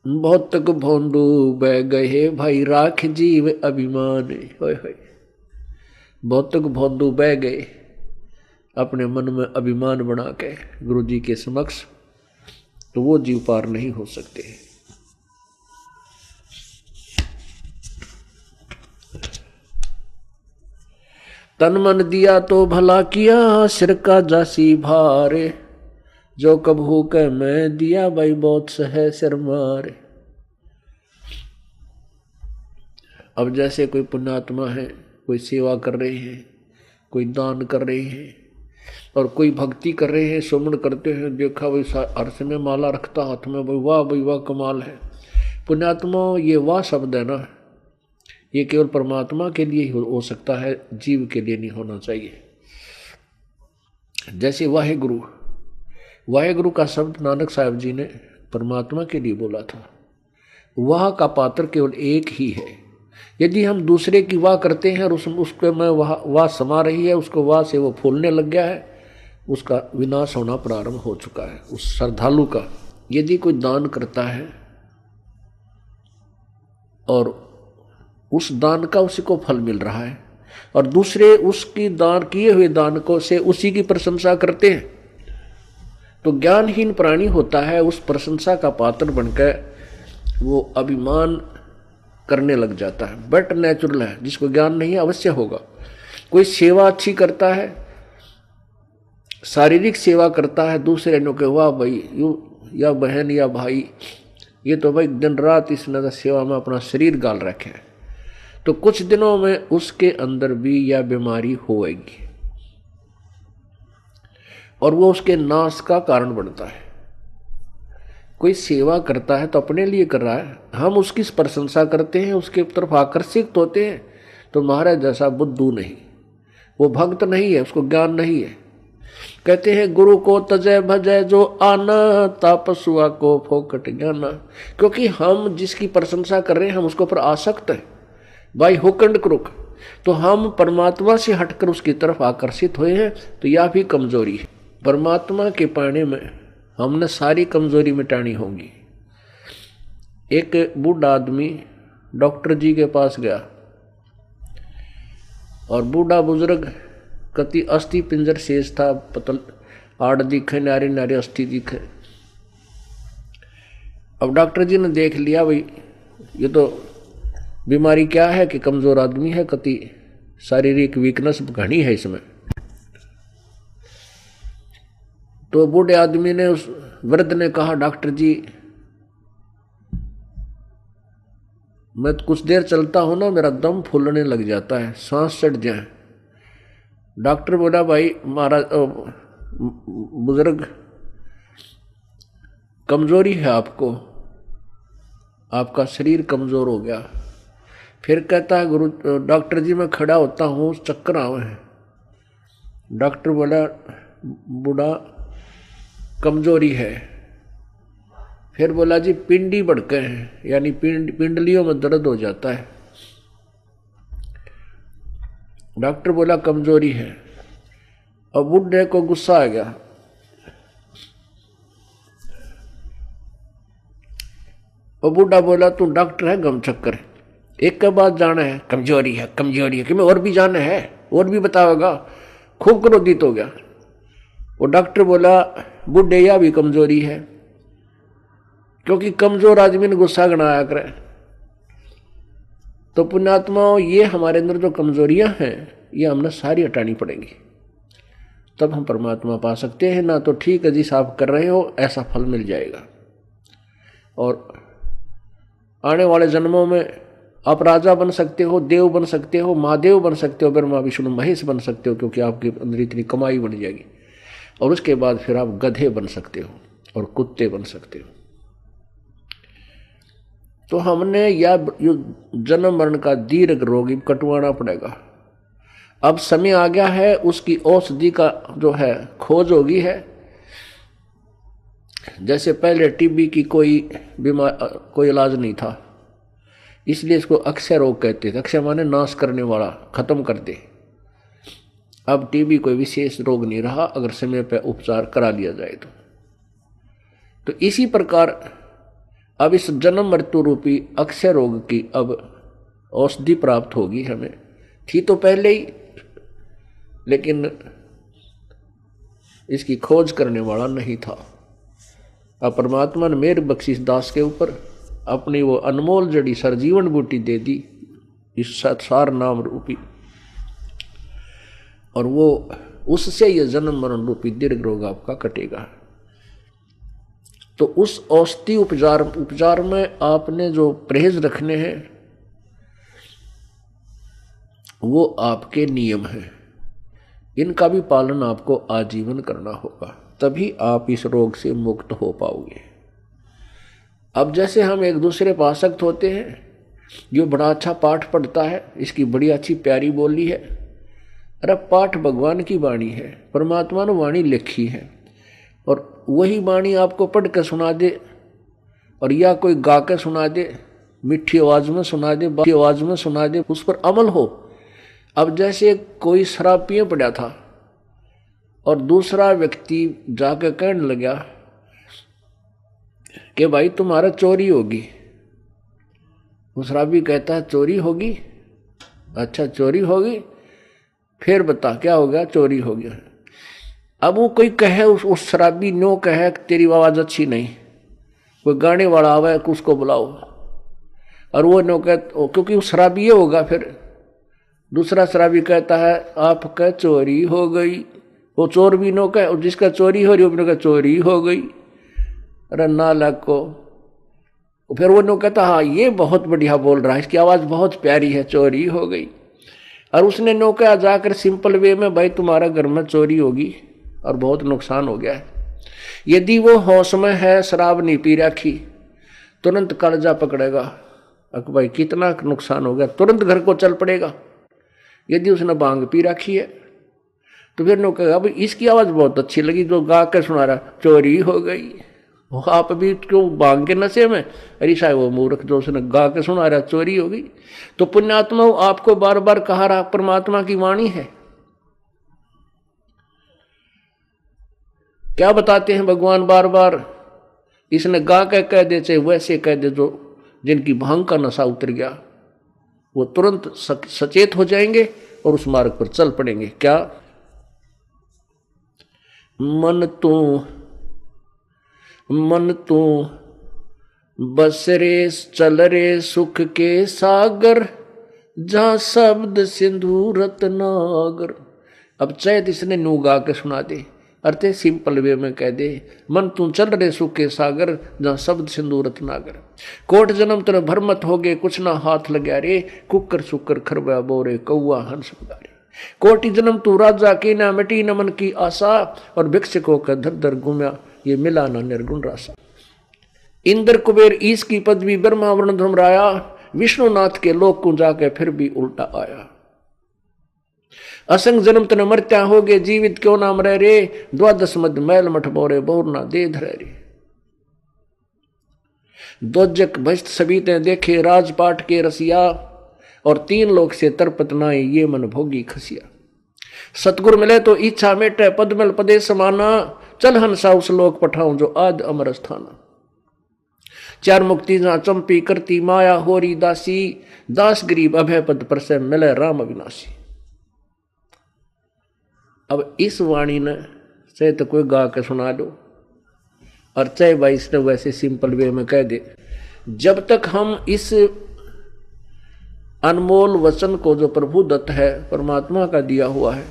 भौतक भोंदू बह गए भाई, राख जीव अभिमान। होय होय, भौतक भोंदू बह गए अपने मन में अभिमान बना के गुरु जी के समक्ष, तो वो जीव पार नहीं हो सकते। तन मन दिया तो भला किया, सिर का जासी भारे, जो कबहू के मैं दिया भाई बहुत सह सिर मारे। अब जैसे कोई पुण्यात्मा है, कोई सेवा कर रहे हैं, कोई दान कर रहे हैं, और कोई भक्ति कर रहे हैं, सुमन करते हैं, देखा भाई अर्थ में माला रखता हाथ में, भाई वाह कमाल है। पुण्यात्मा, ये वाह शब्द है ना, ये केवल परमात्मा के लिए ही हो सकता है, जीव के लिए नहीं होना चाहिए। जैसे वाहेगुरु, वाहेगुरु का शब्द नानक साहब जी ने परमात्मा के लिए बोला था। वाह का पात्र केवल एक ही है। यदि हम दूसरे की वाह करते हैं और उसको में वाह समा रही है, उसको वाह से वो फूलने लग गया है, उसका विनाश होना प्रारंभ हो चुका है। उस श्रद्धालु का यदि कोई दान करता है और उस दान का उसी को फल मिल रहा है, और दूसरे उसकी दान किए हुए दान को से उसी की प्रशंसा करते हैं, तो ज्ञानहीन प्राणी होता है, उस प्रशंसा का पात्र बनकर वो अभिमान करने लग जाता है। बट नेचुरल है, जिसको ज्ञान नहीं है अवश्य होगा। कोई सेवा अच्छी करता है, शारीरिक सेवा करता है, दूसरे ने कहे वाह भाई यू या बहन या भाई, ये तो भाई दिन रात इसने सेवा में अपना शरीर गाल रखे है, तो कुछ दिनों में उसके अंदर भी यह बीमारी होएगी और वो उसके नाश का कारण बनता है। कोई सेवा करता है तो अपने लिए कर रहा है, हम उसकी प्रशंसा करते हैं, उसके तरफ आकर्षित होते हैं, तो महाराज जैसा बुद्धू नहीं, वो भक्त नहीं है, उसको ज्ञान नहीं है। कहते हैं गुरु को तजय भजय जो आना, तापसुआ को फोकट ज्ञाना। क्योंकि हम जिसकी प्रशंसा कर रहे हैं हम उसके ऊपर आसक्त हैं, बाई हुक एंड क्रुक, तो हम परमात्मा से हटकर उसकी तरफ आकर्षित हुए हैं, तो यह भी कमजोरी है। परमात्मा के पाने में हमने सारी कमजोरी मिटानी होगी। एक बूढ़ा आदमी डॉक्टर जी के पास गया और बूढ़ा बुजुर्ग कति अस्थि पिंजर शेष था, पतल आड़ दिखे, नारे नारे अस्थि दिखे। अब डॉक्टर जी ने देख लिया भाई ये तो बीमारी क्या है कि कमजोर आदमी है, कति शारीरिक वीकनेस घनी है इसमें। तो बूढ़े आदमी ने, उस वृद्ध ने कहा डॉक्टर जी मैं तो कुछ देर चलता हूं ना मेरा दम फूलने लग जाता है, सांस चढ़ जाए। डॉक्टर बोला भाई महाराज बुजुर्ग कमजोरी है आपको, आपका शरीर कमजोर हो गया। फिर कहता है गुरु डॉक्टर जी मैं खड़ा होता हूँ चक्कर आवे हैं। डॉक्टर बोला बूढ़ा कमजोरी है। फिर बोला जी पिंडी बढ़के हैं, यानी पिंडलियों में दर्द हो जाता है। डॉक्टर बोला कमजोरी है। अब बूढ़े को गुस्सा आ गया, और बूढ़ा बोला तू डॉक्टर है गम चक्कर, एक के बाद जाना है कमजोरी है कमजोरी है, कि मैं और भी जाना है और भी बताओगा। खूब क्रोधित हो गया। वो डॉक्टर बोला बूढ़े या भी कमजोरी है, क्योंकि कमजोर आदमी ने गुस्सा गणाया करे। तो पुण्यात्माओं ये हमारे अंदर जो कमजोरियां हैं ये हमने सारी हटानी पड़ेंगी, तब हम परमात्मा पा सकते हैं। ना तो ठीक है जिस आप कर रहे हो ऐसा फल मिल जाएगा, और आने वाले जन्मों में आप राजा बन सकते हो, देव बन सकते हो, महादेव बन सकते हो, ब्रह्मा विष्णु महेश बन सकते हो, क्योंकि आपके अंदर इतनी कमाई बन जाएगी। और उसके बाद फिर आप गधे बन सकते हो और कुत्ते बन सकते हो। तो हमने या जन्म मरण का दीर्घ रोगी कटवाना पड़ेगा। अब समय आ गया है, उसकी औषधि का जो है खोज होगी है। जैसे पहले टीबी की कोई इलाज नहीं था, इसलिए इसको अक्षय रोग कहते थे। अक्षय माने नाश करने वाला, खत्म कर दे। अब टीबी कोई विशेष रोग नहीं रहा अगर समय पर उपचार करा लिया जाए तो इसी प्रकार अब इस जन्म मृत्यु रूपी अक्षय रोग की अब औषधि प्राप्त होगी हमें। थी तो पहले ही, लेकिन इसकी खोज करने वाला नहीं था। अब परमात्मा ने मेरे बख्शीश दास के ऊपर अपनी वो अनमोल जड़ी सरजीवन बूटी दे दी, इस सार नाम रूपी, और वो उससे ये जन्म मरण रूपी दीर्घ रोग आपका कटेगा। तो उस औषधि उपचार में आपने जो परहेज रखने हैं वो आपके नियम हैं, इनका भी पालन आपको आजीवन करना होगा, तभी आप इस रोग से मुक्त हो पाओगे। अब जैसे हम एक दूसरे पर आसक्त होते हैं, जो बड़ा अच्छा पाठ पढ़ता है, इसकी बड़ी अच्छी प्यारी बोली है, अरे पाठ भगवान की वाणी है, परमात्मा ने वाणी लिखी है, और वही वाणी आपको पढ़ के सुना दे और या कोई गा के सुना दे, मीठी आवाज में सुना दे, बाकी आवाज में सुना दे, उस पर अमल हो। अब जैसे कोई शराब पिए पड़ा था और दूसरा व्यक्ति जाके कहने लगा कि भाई तुम्हारा चोरी होगी। वो शराबी कहता है चोरी होगी? अच्छा चोरी होगी, फिर बता क्या हो गया? चोरी हो गया। अब वो कोई कहे, उस शराबी नो कहे तेरी आवाज अच्छी नहीं, कोई गाने वाला आवे उसको बुलाओ, और वो नो कहे क्योंकि वो शराबी ये होगा फिर दूसरा शराबी कहता है आपका चोरी हो गई, वो चोर भी नो कहे, और जिसका चोरी हो रही वो भी चोरी हो गई। अरे नालायक को। फिर वो नो कहता हाँ ये बहुत बढ़िया बोल रहा है, इसकी आवाज़ बहुत प्यारी है, चोरी हो गई। और उसने नो कहा जाकर सिंपल वे में, भाई तुम्हारा घर में चोरी होगी और बहुत नुकसान हो गया है। यदि वो होश में है, शराब नहीं पी रखी, तुरंत कर्जा पकड़ेगा, अक भाई कितना नुकसान हो गया, तुरंत घर को चल पड़ेगा। यदि उसने भांग पी रखी है तो फिर नो कहेगा भाई इसकी आवाज़ बहुत अच्छी लगी, जो गा के सुना रहा, चोरी हो गई। आप भी क्यों भांग के नशे में, अरे साहब वो मूर्ख जो उसने गा के सुना रहा, चोरी हो गई। तो पुण्यात्मा आपको बार बार कहा रहा, परमात्मा की वाणी है। क्या बताते हैं भगवान बार बार, इसने गा के कह दे चाहे वैसे कह दे, जो जिनकी भांग का नशा उतर गया वो तुरंत सचेत हो जाएंगे और उस मार्ग पर चल पड़ेंगे। क्या मन तू बस रे चल रे सुख के सागर, जहां शब्द सिंधु रत्नागर। अब चैत इसने नू गा के सुना दे, अर्थे सिंपल वे में कह दे, मन तू चल रे सुख के सागर, जहां शब्द सिंधु रत्नागर। कोट जन्म तेरे भरमत हो गए, कुछ ना हाथ लग्या रे, कुकर सुकर खरबा बोरे कौआ हंस उदारे। कोटि जन्म तू राजा की ना मिटी न मन की आशा, और भिक्षुकों का धर धर घूमया, ये मिला ना निर्गुण रासा। इंद्र कुबेर ईश की पदवी ब्रह्मा वर्ण धुमराया, विष्णुनाथ के लोक को जाके फिर भी उल्टा आया। असंग जन्म तन मरत्या हो गए, जीवित क्यों नाम रह रे, द्वादश मद मैल मठ बोरे बोर ना दे धरे रे। दोजक भस्त सबीते देखे, राजपाट के रसिया, और 3 लोक से तरपत नाई, ये मन भोगी खसिया। सतगुर मिले तो इच्छा मेटे, पदमल पदे समाना, चल हंसा उस लोक पठाऊं जो आद अमर स्थाना। 4 मुक्ति जहां चंपी करती माया होरी दासी, दास गरीब अभय पद पर से मिले राम अविनाशी। अब इस वाणी ने चाहे तो कोई गा के सुना दो, और चाहे भाई इसने वैसे सिंपल वे में कह दे, जब तक हम इस अनमोल वचन को जो प्रभु दत्त है, परमात्मा का दिया हुआ है,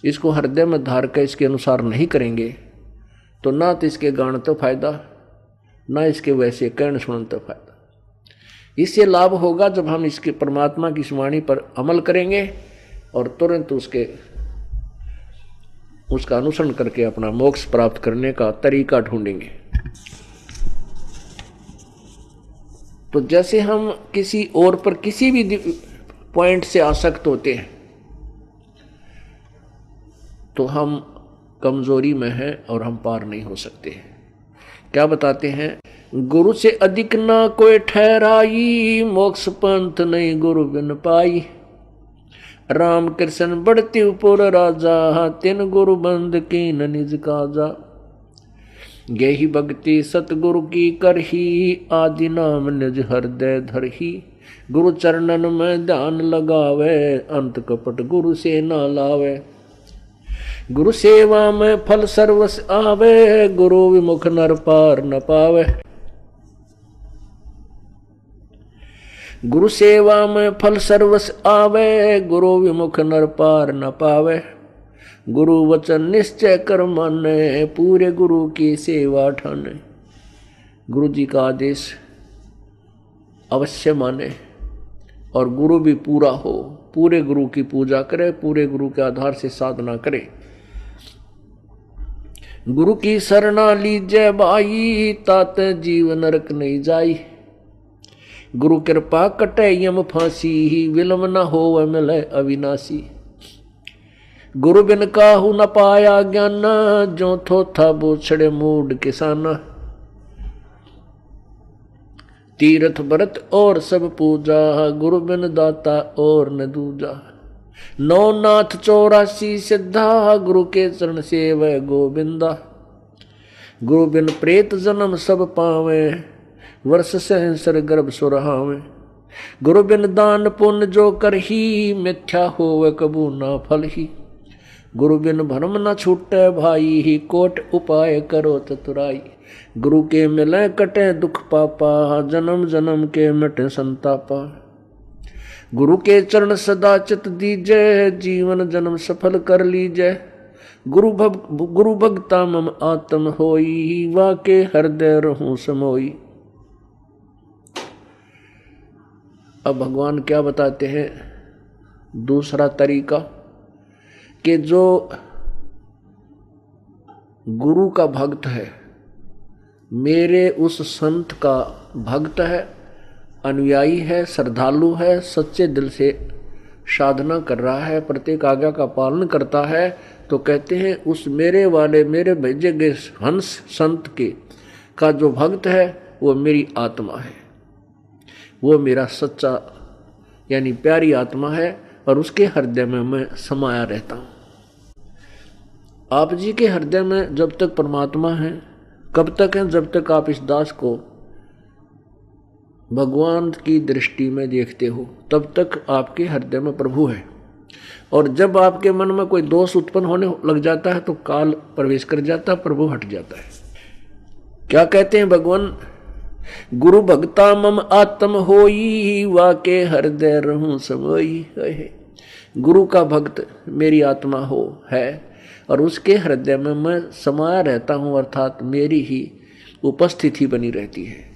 इसको हृदय में धार कर इसके अनुसार नहीं करेंगे, तो ना तो इसके गान तो फायदा, ना इसके वैसे कहने सुनने तो फायदा। इससे लाभ होगा जब हम इसके परमात्मा की इस वाणी पर अमल करेंगे और तुरंत उसका अनुसरण करके अपना मोक्ष प्राप्त करने का तरीका ढूंढेंगे। तो जैसे हम किसी और पर किसी भी पॉइंट से आसक्त होते हैं तो हम कमजोरी में हैं और हम पार नहीं हो सकते। क्या बताते हैं, गुरु से अधिक ना कोई ठहराई, मोक्ष पंथ नहीं गुरु बिन पाई। राम कृष्ण बढ़ती उपर राजा, तिन गुरु बंद की न निज काजा। गेहि भक्ति सतगुरु की करही, आदि नाम निज हृदय धरही। गुरु चरणन में ध्यान लगावे, अंत कपट गुरु से ना लावे। गुरु सेवा में फल सर्वस आवे, गुरु विमुख नर पार न पावे। गुरु सेवा में फल सर्वस आवे, गुरु विमुख नर पार न पावे। गुरु वचन निश्चय कर माने, पूरे गुरु की सेवा ठाने। गुरु जी का आदेश अवश्य माने और गुरु भी पूरा हो, पूरे गुरु की पूजा करे, पूरे गुरु के आधार से साधना करे। गुरु की शरणा लीजय भाई, तात जीव नरक नहीं जाई। गुरु कृपा कटे यम फांसी, विलम न हो मिले अविनाशी। गुरु बिन काहू न पाया ज्ञान, जो थोथा बोछड़े मूड किसाना। तीर्थ व्रत और सब पूजा, गुरु बिन दाता और न दूजा। 9 नाथ 84 सिद्धा, गुरु के चरण सेवै गोविंदा। गुरु बिन प्रेत जन्म सब पावे, वर्ष सहस्र गर्भ सुरहावे। गुरु बिन दान पुण्य जो करही, मिथ्या होवे कबू ना फल ही। गुरु बिन भरम न छूटे भाई, कोट उपाय करो चतुराई। गुरु के मिले कटे दुख पापा, जन्म जन्म के मिटे संतापा। गुरु के चरण सदा चित दीजय, जीवन जन्म सफल कर लीजय। गुरु भगता मम आत्म होई, वाके हृदय रहूं समोई। अब भगवान क्या बताते हैं दूसरा तरीका, कि जो गुरु का भक्त है, मेरे उस संत का भक्त है, अनुयायी है, श्रद्धालु है, सच्चे दिल से साधना कर रहा है, प्रत्येक आज्ञा का पालन करता है, तो कहते हैं उस मेरे वाले मेरे भेजे गए हंस संत के का जो भक्त है वो मेरी आत्मा है, वो मेरा सच्चा यानी प्यारी आत्मा है, और उसके हृदय में मैं समाया रहता हूँ। आप जी के हृदय में जब तक परमात्मा है, कब तक है? जब तक आप इस दास को भगवान की दृष्टि में देखते हो, तब तक आपके हृदय में प्रभु है। और जब आपके मन में कोई दोष उत्पन्न होने लग जाता है तो काल प्रवेश कर जाता है, प्रभु हट जाता है। क्या कहते हैं भगवान? गुरु भगता मम आत्म होई, वाके हृदय रहूं समोई। गुरु का भक्त मेरी आत्मा हो है, और उसके हृदय में मैं समाया रहता हूं, अर्थात मेरी ही उपस्थिति बनी रहती है।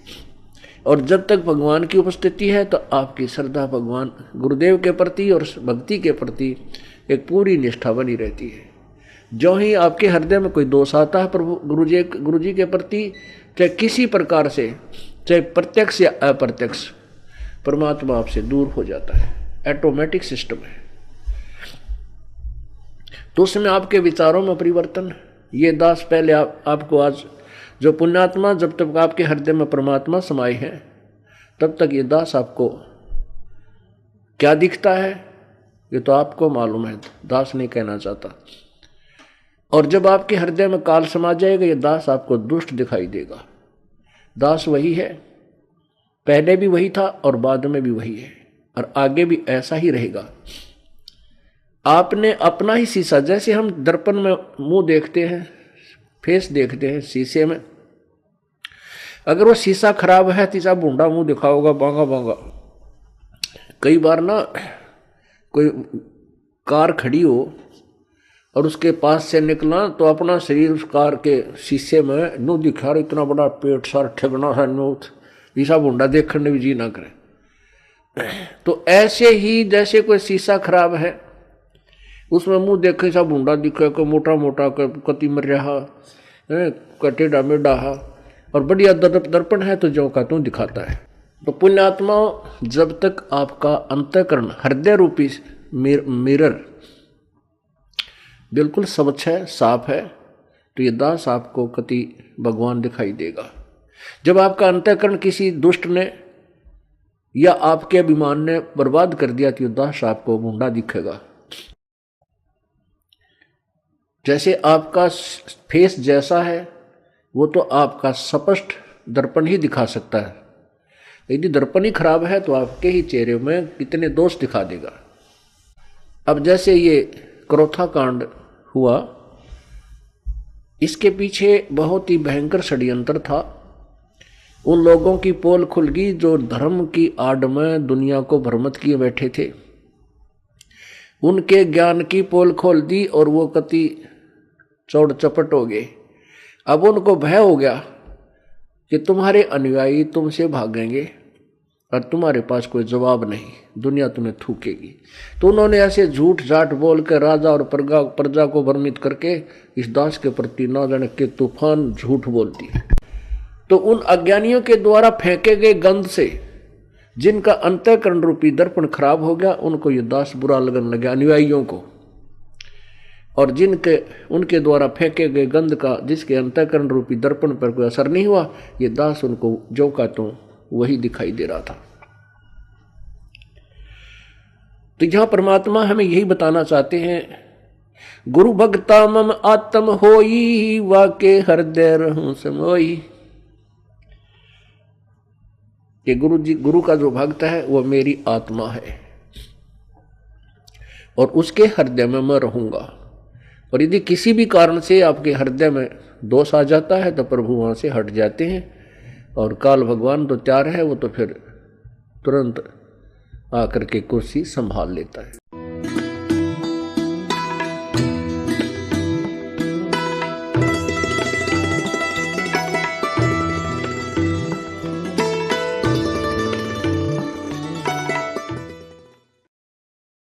और जब तक भगवान की उपस्थिति है तो आपकी श्रद्धा भगवान गुरुदेव के प्रति और भक्ति के प्रति एक पूरी निष्ठा बनी रहती है। जो ही आपके हृदय में कोई दोष आता है प्रभु गुरु जी के प्रति, चाहे किसी प्रकार से, चाहे प्रत्यक्ष या अप्रत्यक्ष, परमात्मा आपसे दूर हो जाता है। ऑटोमेटिक सिस्टम है। तो उसमें आपके विचारों में परिवर्तन, ये दास पहले आपको आज जो पुण्यात्मा, जब तक आपके हृदय में परमात्मा समाये है तब तक ये दास आपको क्या दिखता है ये तो आपको मालूम है, दास नहीं कहना चाहता। और जब आपके हृदय में काल समा जाएगा, ये दास आपको दुष्ट दिखाई देगा। दास वही है, पहले भी वही था और बाद में भी वही है, और आगे भी ऐसा ही रहेगा। आपने अपना ही शीशा, जैसे हम दर्पण में मुंह देखते हैं, फेस देखते हैं शीशे में, अगर वो शीशा खराब है तीसरा बूंदा मुंह दिखाओगा, बांगा बांगा। कई बार ना कोई कार खड़ी हो और उसके पास से निकला तो अपना शरीर उस कार के शीशे में नू दिखा, इतना बड़ा पेट सार ठगना है नूत, ईसा बूंदा देखने भी जी ना करे। तो ऐसे ही जैसे कोई शीशा खराब है, उसमें मुंह देखे सा बूंदा दिखे, कोई मोटा मोटा कति मर रहा टेढ़ा मेढ़ा, और बढ़िया दर्पण है तो जो का तू दिखाता है। तो पुण्यात्मा, जब तक आपका अंतःकरण हृदय रूपी मिरर बिल्कुल स्वच्छ है, साफ है, तो ये दास आपको कति भगवान दिखाई देगा। जब आपका अंतःकरण किसी दुष्ट ने या आपके अभिमान ने बर्बाद कर दिया तो ये दास आपको बूंदा दिखेगा। जैसे आपका फेस जैसा है वो तो आपका स्पष्ट दर्पण ही दिखा सकता है, यदि दर्पण ही खराब है तो आपके ही चेहरे में कितने दोष दिखा देगा। अब जैसे ये क्रोथा कांड हुआ, इसके पीछे बहुत ही भयंकर षड्यंत्र था। उन लोगों की पोल खुल गई जो धर्म की आड़ में दुनिया को भ्रमित किए बैठे थे, उनके ज्ञान की पोल खोल दी और वो कति चौड़ चपट हो गए। अब उनको भय हो गया कि तुम्हारे अनुयायी तुमसे भागेंगे और तुम्हारे पास कोई जवाब नहीं, दुनिया तुम्हें थूकेगी। तो उन्होंने ऐसे झूठ झाट बोल कर राजा और प्रजा को भ्रमित करके इस दास के प्रति ना जाने के तूफान झूठ बोलती है। तो उन अज्ञानियों के द्वारा फेंके गए गंध से जिनका अंतःकरण रूपी दर्पण खराब हो गया, उनको ये दास बुरा लगने लगा, अनुयायियों को। और जिनके उनके द्वारा फेंके गए गंध का जिसके अंतःकरण रूपी दर्पण पर कोई असर नहीं हुआ, ये दास उनको जो का तो वही दिखाई दे रहा था। तो यहां परमात्मा हमें यही बताना चाहते हैं, गुरु भगता मम आत्म होई, वाके हृदय रहूं समोई। कि गुरु का जो भक्त है वो मेरी आत्मा है और उसके हृदय में मैं रहूंगा। और यदि किसी भी कारण से आपके हृदय में दोष आ जाता है तो प्रभु वहां से हट जाते हैं, और काल भगवान तो तैयार है, वो तो फिर तुरंत आकर के कुर्सी संभाल लेता है।